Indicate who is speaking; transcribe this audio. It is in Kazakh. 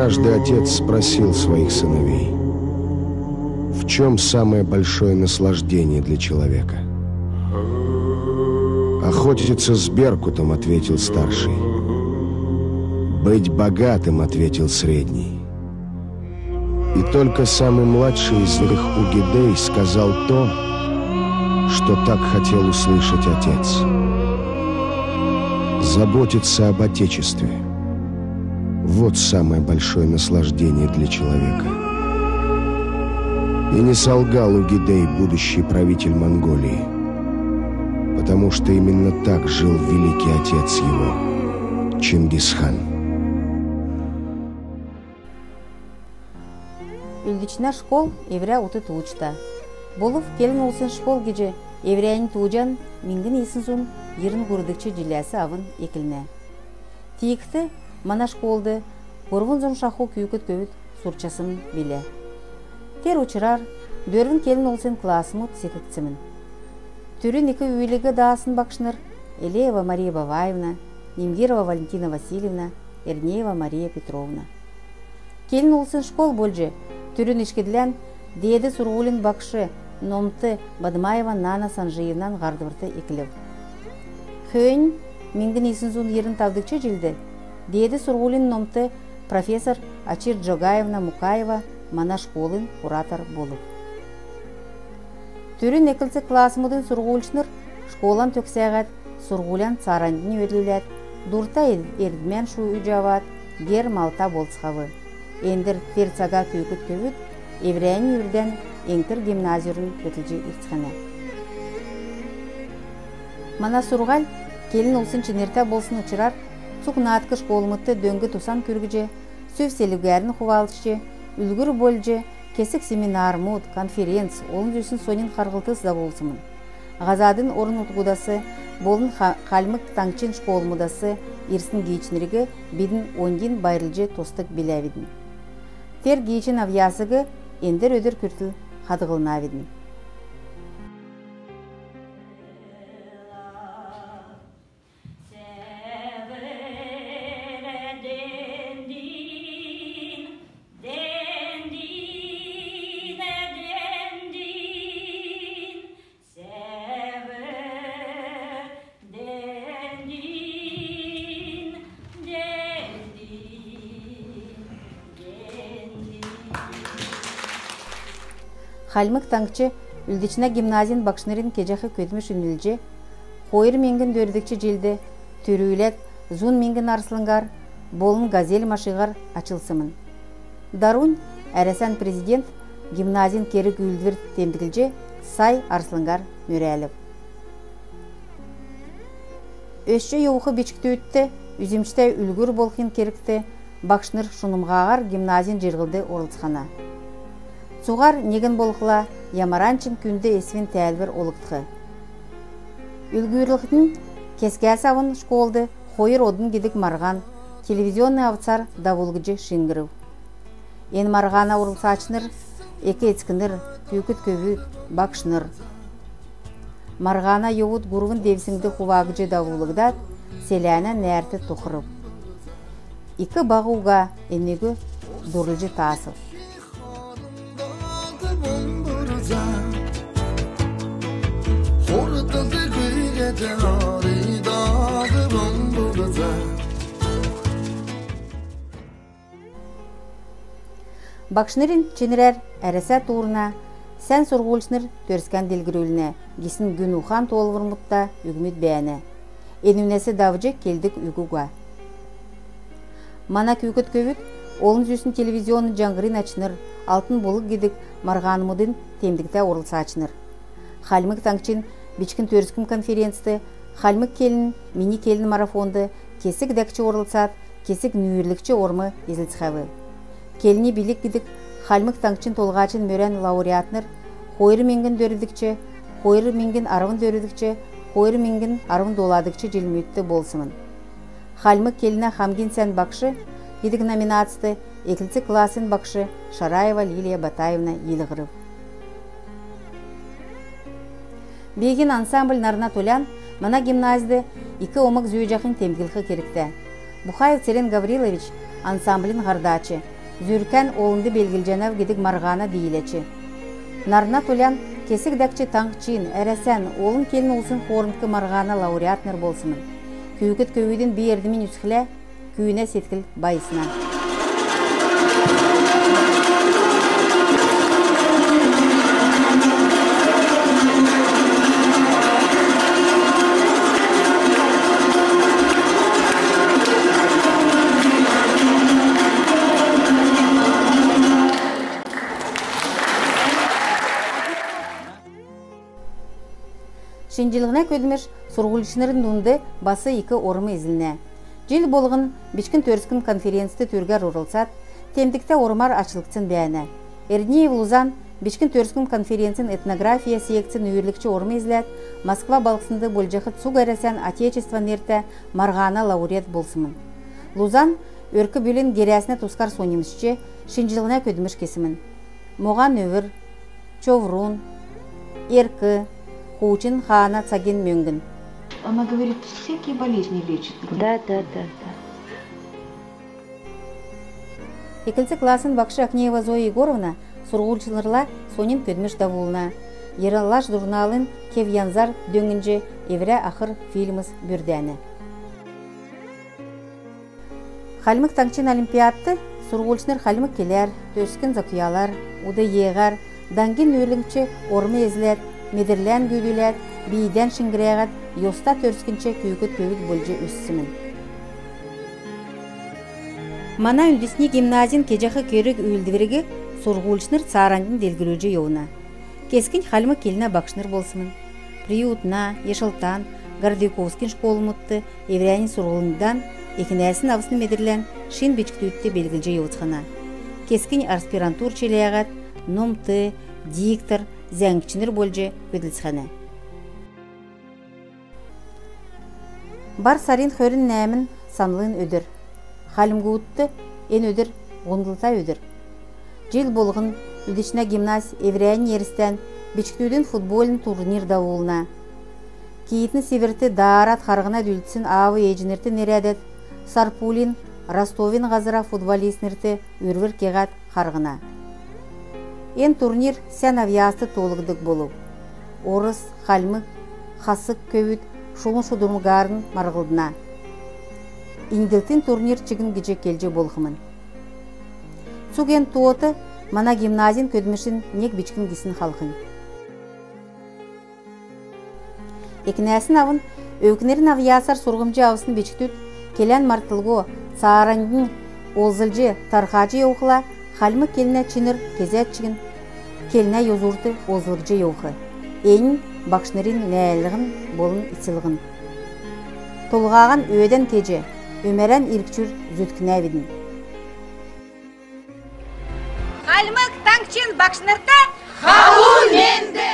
Speaker 1: Однажды отец спросил своих сыновей: в чем самое большое наслаждение для человека? «Охотиться с беркутом», — ответил старший. «Быть богатым», — ответил средний. И только самый младший из них, Угидей, сказал то, что так хотел услышать отец. Заботиться об Отечестве — вот самое большое наслаждение для человека. И не солгал Угидей, будущий правитель Монголии, потому что именно так жил великий отец его, Чингисхан.
Speaker 2: Үлдична школ евря уты туучта. Болув келин олсын школ геже евряйын туужан мингин исинсун ерін көрдікчі жилясы авын екіліне. Тиікті мана школды борвын зон шаху күйкіт көвіт сурчасын биле. Тер учырар дөрвін келин олсын классымыт секіктсімін. Түрін екі үйлігі даасын бақшыныр Элеева Мария Баваевна, Немгирова Валентина Васильевна, Эрнеева Мария Петровна. Келин олсын школ болжы түрін ішкеділен деді Сургулин бақшы Номты Бадмаева Нана Санжиевнан ғардывырты екілів. Хүйін мингін исінзун ерін тавдыкчы жилді. Деді Сургулин Номты профессор Ачир Джогаевна Мукаева мана школын куратор болып. Түрін екілсі классымыдың Сургулшныр школан төксәғат Сургулян царандini өділіләт, дурта ердімен шу үжават, гер малта болсқавы. Ендір терцага күйкіт көвіт, еврейін үрден еңтір гимназиурын көтілжі иртхана. Мана Сурғал келін олсын ченерта болсын ұчырар, цуқнатқы школымытты дөңгі тусан көргіже, сөвселігәрін хувалышчы, үлгір болжы, кесік семинар, муд, конференц, олын жүсін сонин қарғылтыз да болсымын. Ғазадын орын ұтғудасы, болын қалмық таңчын школымыдасы, ирсін гейчінірігі бедін ондин байрылжы тостық біләведін. Тер гейчин авясығы ендір өдір күртіл қадығылнаведін. Халмык таңчы үлдична гимназиян бакшнырын кежахы көтміш үнілже, қойыр менгін дөрдікчі желді, түрүйлет, зун менгін арслыңгар, болын газель машиғар ачылсымын. Дарун, әрәсән президент, гимназиян кері күлдвір темдігілже, сай арслыңгар мөрәліп. Өшчі еуқы бечікті өтті, үзімштай үлгір болқын керікті, бакшныр шунымғағар гимназиян жергілді орылсқана. Суғар неген болқыла, ямаранчын күнді есвен тәлбір олықтықы. Үлгүрліқтің кескәс авын школды қойыр одын кедік марған, телевизионный авцар давулгыжы шынгырыв. Ен марғана орылсачыныр, экі ецкінір, күйкіт көвіт, бақшыныр. Марғана еуыт ғұрғын девсіңді қувағыжы давулығдат, селяна нәрті тұқырып. Икі бағуға енегі дұрылжы тасып. Бакшнырын ченерер әрәсә туырына, сән сұрғылшныр төрскен делгірөліне, гесін күн ухан толвырмытта үгімет бәйіні. Енінесі давыжы келдік үгіға. Мана күйкіт көвіт, олын жүсін телевизионы жаңғырын ачыныр, алтын болық кедік марғанымыдың темдікті орылса ачыныр. Халмык таңчын бичкін төріскім конференцияты, халмык келін, мини келін марафонды, кесік дәкчі орылсат, кесік нүйірлікчі ормы езілсіғавы. Келіні билік кедік халмык таңчын толғачын мөрән лауреатныр, қойры менгін дөрідікчі, қойры менгін арвын дөрідікчі, қойры менгін арвын доладыкчы желмөтті болсымын. Халмык келіні Хамгин сән бақшы, кедік номинацияты, екілці класын бақшы Шараева Лилия Батаевна еліғырып. Беген ансамбль нарына толян, мана гимназиды екі омық зүйі жақын темгілхі керікті. Бухаев Церен Гаврилович ансамблін ғардачы, Зүркән олынды белгілженав гедік марғана дейілечі. Нарна толян кесік дәкчі таңқчын, әрәсән, олын келін олсын қорынқы марғана лауреатнер болсымын. Күйікіт көйдің бердімін үсқілі, күйіне сеткіл байысына. Шинжилығына көдімеш сұрғылшынырын нунды басы 2 орымы изіліне. Жел болғын бішкін төрскін конференцияты түргер орылсат, темдікті орымар ашылықсын бәйіні. Эрднеев Лузан бішкін төрскін конференциян этнография секциян үйірлікші орымы изілет, Москва балқысынды болжақыт суг әрәсән отечество нерті марғана лауреат болсымын. Лузан өркі бөлін герәсіне тускар сонимізші шинжилығына көдімеш кесімін. Моған өвір, Човрун, Еркі, Хучин Хана Цагин Мюнген.
Speaker 3: Она говорит, всякие болезни лечит.
Speaker 4: Да.
Speaker 2: Екілсі класын бақшы Акнеева Зоя Егоровна сұрғылшылырла сонин көдміш давулна. Ералаш журналын Кевянзар дөңінже еврә ақыр фильмыз бүрдәні. Халмық таңчын олимпиадты сұрғылшыныр халмық келер, төскін закуялар, уды еғар, даңген өліңчі ормы езілер, медірлән көйлілер, бейден шыңгірәғат, йоста төрскінче күйгіт болжы өссімін. Мана үлдісіне гимназин кежақы көрік үлдівірігі сұрғылшыныр царандың делгілөжі еуна. Кескін халмы келіне бақшыныр болсымын. Приютна, Ешылтан, Гордюковскин школы мұтты, еврәнин сұрғылындан, екінәсін авысын медірлән, шин бечкітүтті белгілжі еуцқана. Кескін аспирантур челеғат, номты, диктор, зәңгчінір болжы көділсіғаны. Бар сарин хөрін нәмін санлын өдір. Халімгі ұтты, ен өдір, ғондылта өдір. Жел болғын, үлдішіне гимназ еврәйін ерістен, бечкітудің футболын турнир дауылына. Кейітіні северті даарат қарғына дүлтісін авы ежінірті нерәдет, Сарпулин, Ростовин ғазыра футболистнірті үрвір кеғат қарғына. Ен турнир сән авиасты толығдық болу. Орыс, халмық, қасық көйіт, шуын шудырмығарын марғылдына. Ингілтін турнир чігін гече келже болғымын. Суген туоты мана гимназин көдмішін нек бічкін кесін халқын. Екінәсін авын өкінерін авиасар сұрғымжы авысын бечкітүт, келен мартылго, саарандың олзылжы, тархачы еуқыла, халмы келіне чинір кезет чігін, келіне йозурты олзылжы еуқы. Ең бақшынырын нәлігін болын итсілігін. Толғаған өйден кеже, өмерен иркчүр зүткіне бедін.
Speaker 5: Халмык таңчын бақшынырта, халу менді!